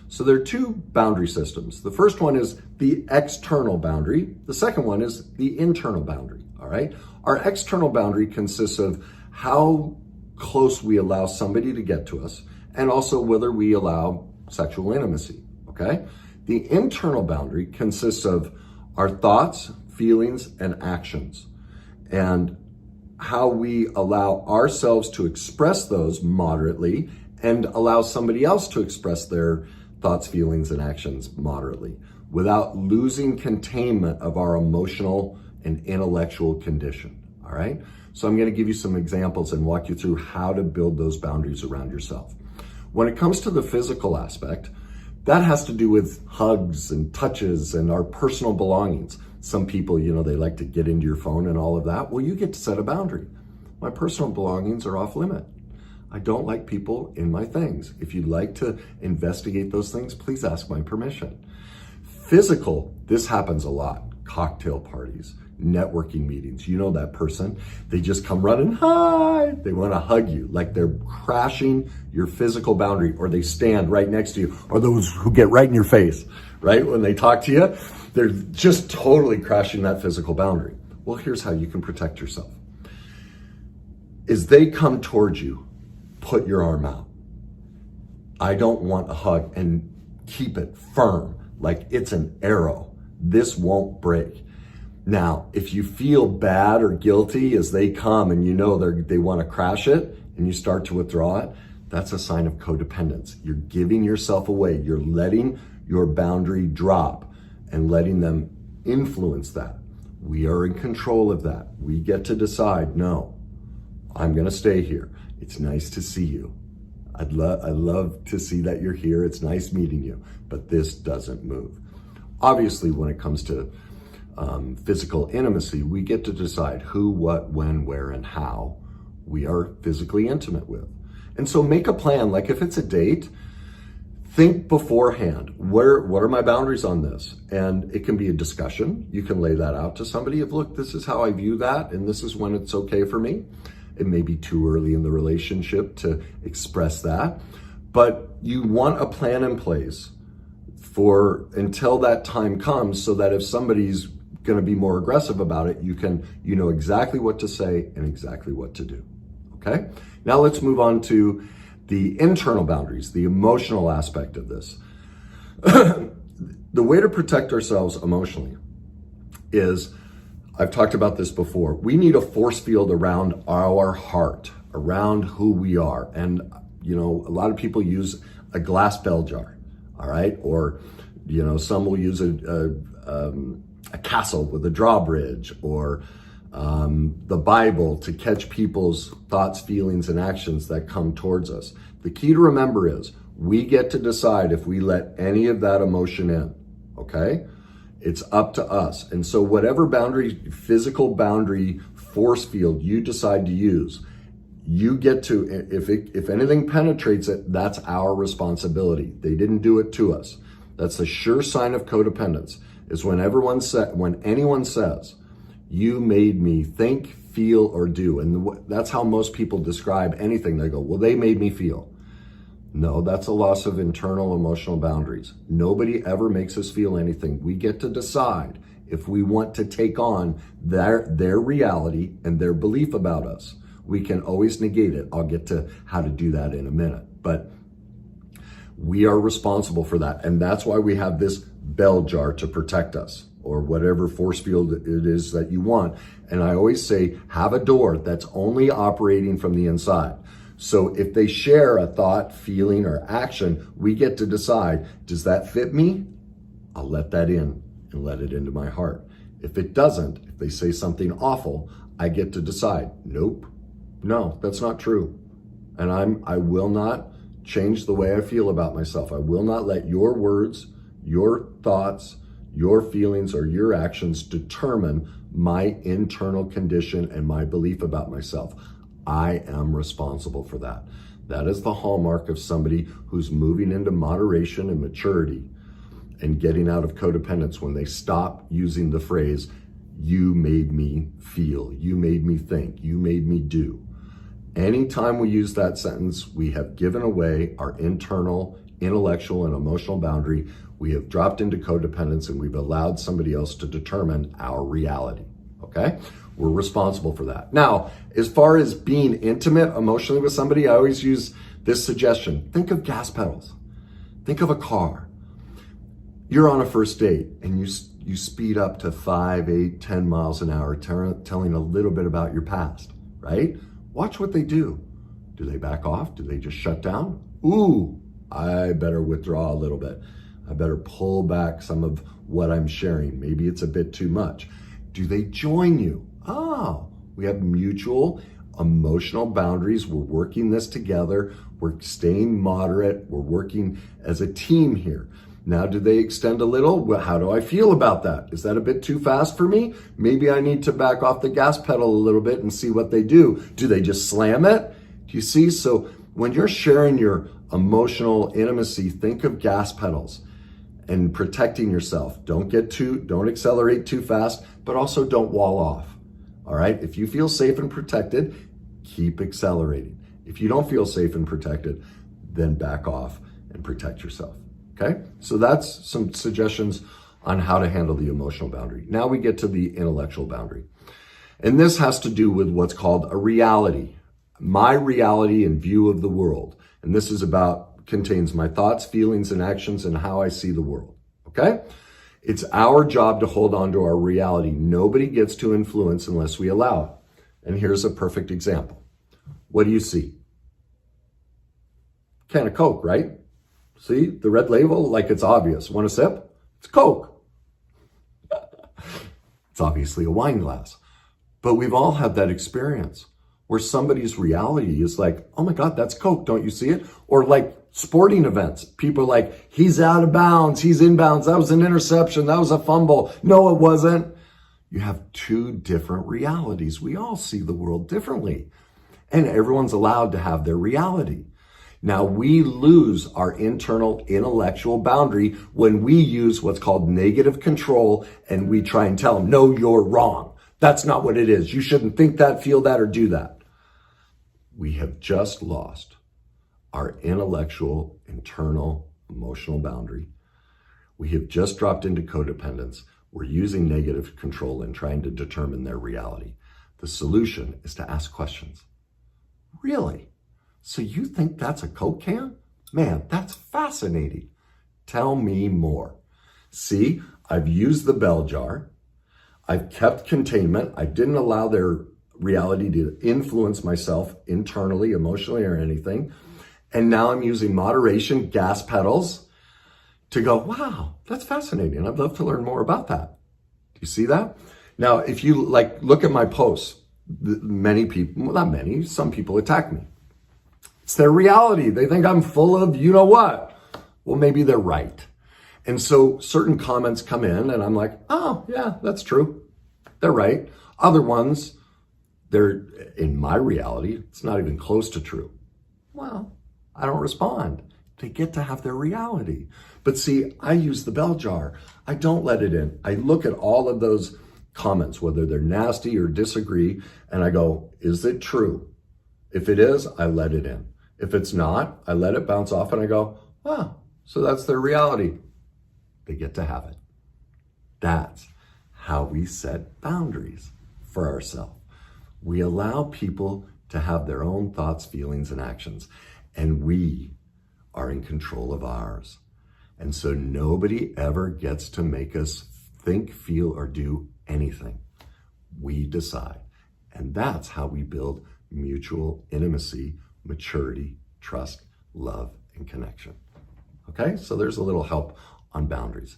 So there are two boundary systems. The first one is the external boundary. The second one is the internal boundary, all right? Our external boundary consists of how close we allow somebody to get to us and also whether we allow sexual intimacy, okay? The internal boundary consists of our thoughts, feelings, and actions, and how we allow ourselves to express those moderately and allow somebody else to express their thoughts, feelings, and actions moderately without losing containment of our emotional and intellectual condition, all right? So I'm gonna give you some examples and walk you through how to build those boundaries around yourself. When it comes to the physical aspect, that has to do with hugs and touches and our personal belongings. Some people, they like to get into your phone and all of that. Well, you get to set a boundary. My personal belongings are off limit. I don't like people in my things. If you'd like to investigate those things, please ask my permission. Physical, this happens a lot. Cocktail parties, networking meetings. You know that person. They just come running, hi. They want to hug you like they're crashing your physical boundary, or they stand right next to you, or those who get right in your face, right? When they talk to you, they're just totally crashing that physical boundary. Well, here's how you can protect yourself. As they come towards you, put your arm out. I don't want a hug, and keep it firm, like it's an arrow. This won't break. Now, if you feel bad or guilty as they come and they want to crash it and you start to withdraw it, that's a sign of codependence. You're giving yourself away. You're letting your boundary drop and letting them influence that. We are in control of that. We get to decide, no, I'm going to stay here. It's nice to see you. I love to see that you're here. It's nice meeting you, but this doesn't move. Obviously, when it comes to physical intimacy, we get to decide who, what, when, where, and how we are physically intimate with. And so make a plan. Like if it's a date, think beforehand, what are my boundaries on this? And it can be a discussion. You can lay that out to somebody of, look, this is how I view that, and this is when it's okay for me. It may be too early in the relationship to express that, but you want a plan in place for until that time comes, so that if somebody's going to be more aggressive about it, you know exactly what to say and exactly what to do. Okay? Now let's move on to the internal boundaries, the emotional aspect of this. The way to protect ourselves emotionally is, I've talked about this before, we need a force field around our heart, around who we are. And, a lot of people use a glass bell jar, all right? Or, some will use a castle with a drawbridge, or the Bible to catch people's thoughts, feelings, and actions that come towards us. The key to remember is we get to decide if we let any of that emotion in, okay? It's up to us. And so whatever physical boundary force field you decide to use, you get to, if anything penetrates it, that's our responsibility. They didn't do it to us. That's a sure sign of codependence, is when anyone says, you made me think, feel, or do. And that's how most people describe anything. They go, well, they made me feel. No, that's a loss of internal emotional boundaries. Nobody ever makes us feel anything. We get to decide if we want to take on their reality and their belief about us. We can always negate it. I'll get to how to do that in a minute. But we are responsible for that. And that's why we have this bell jar to protect us, or whatever force field it is that you want. And I always say, have a door that's only operating from the inside. So if they share a thought, feeling, or action, we get to decide, does that fit me? I'll let that in and let it into my heart. If it doesn't, if they say something awful, I get to decide, nope, no, that's not true. And I will not change the way I feel about myself. I will not let your words, your thoughts, your feelings, or your actions determine my internal condition and my belief about myself. I am responsible for that. That is the hallmark of somebody who's moving into moderation and maturity and getting out of codependence, when they stop using the phrase, you made me feel, you made me think, you made me do. Anytime we use that sentence, we have given away our internal intellectual and emotional boundary, we have dropped into codependence and we've allowed somebody else to determine our reality, okay? We're responsible for that. Now, as far as being intimate emotionally with somebody, I always use this suggestion. Think of gas pedals. Think of a car. You're on a first date and you speed up to 5, 8, 10 miles an hour, telling a little bit about your past, right? Watch what they do. Do they back off? Do they just shut down? Ooh, I better withdraw a little bit. I better pull back some of what I'm sharing. Maybe it's a bit too much. Do they join you? Oh, we have mutual emotional boundaries. We're working this together. We're staying moderate. We're working as a team here. Now, do they extend a little? Well, how do I feel about that? Is that a bit too fast for me? Maybe I need to back off the gas pedal a little bit and see what they do. Do they just slam it? Do you see? So when you're sharing your emotional intimacy, think of gas pedals and protecting yourself. Don't accelerate too fast, but also don't wall off. All right. If you feel safe and protected, keep accelerating. If you don't feel safe and protected, then back off and protect yourself. Okay. So that's some suggestions on how to handle the emotional boundary. Now we get to the intellectual boundary. And this has to do with what's called a reality, my reality and view of the world. And this is contains my thoughts, feelings, and actions and how I see the world. Okay. It's our job to hold on to our reality. Nobody gets to influence unless we allow it. And here's a perfect example. What do you see? Can of Coke, right? See the red label, like it's obvious. Want a sip? It's Coke. It's obviously a wine glass. But we've all had that experience where somebody's reality is like, oh my God, that's Coke. Don't you see it? Or like sporting events. People are like, he's out of bounds. He's inbounds. That was an interception. That was a fumble. No, it wasn't. You have two different realities. We all see the world differently. And everyone's allowed to have their reality. Now, we lose our internal intellectual boundary when we use what's called negative control and we try and tell them, no, you're wrong. That's not what it is. You shouldn't think that, feel that, or do that. We have just lost our intellectual, internal, emotional boundary. We have just dropped into codependence. We're using negative control and trying to determine their reality. The solution is to ask questions. Really? So you think that's a Coke can? Man, that's fascinating. Tell me more. See, I've used the bell jar. I've kept containment. I didn't allow their reality to influence myself internally, emotionally, or anything. And now I'm using moderation, gas pedals, to go, wow, that's fascinating. I'd love to learn more about that. Do you see that? Now, if you look at my posts, many people, well, not many, some people attack me. It's their reality. They think I'm full of you know what. Well, maybe they're right. And so certain comments come in and I'm like, oh yeah, that's true. They're right. Other ones, they're in my reality. It's not even close to true. Well, I don't respond. They get to have their reality. But see, I use the bell jar. I don't let it in. I look at all of those comments, whether they're nasty or disagree, and I go, is it true? If it is, I let it in. If it's not, I let it bounce off and I go, wow, so that's their reality. They get to have it. That's how we set boundaries for ourselves. We allow people to have their own thoughts, feelings, and actions, and we are in control of ours. And so nobody ever gets to make us think, feel, or do anything. We decide. And that's how we build mutual intimacy, maturity, trust, love, and connection. Okay, so there's a little help on boundaries.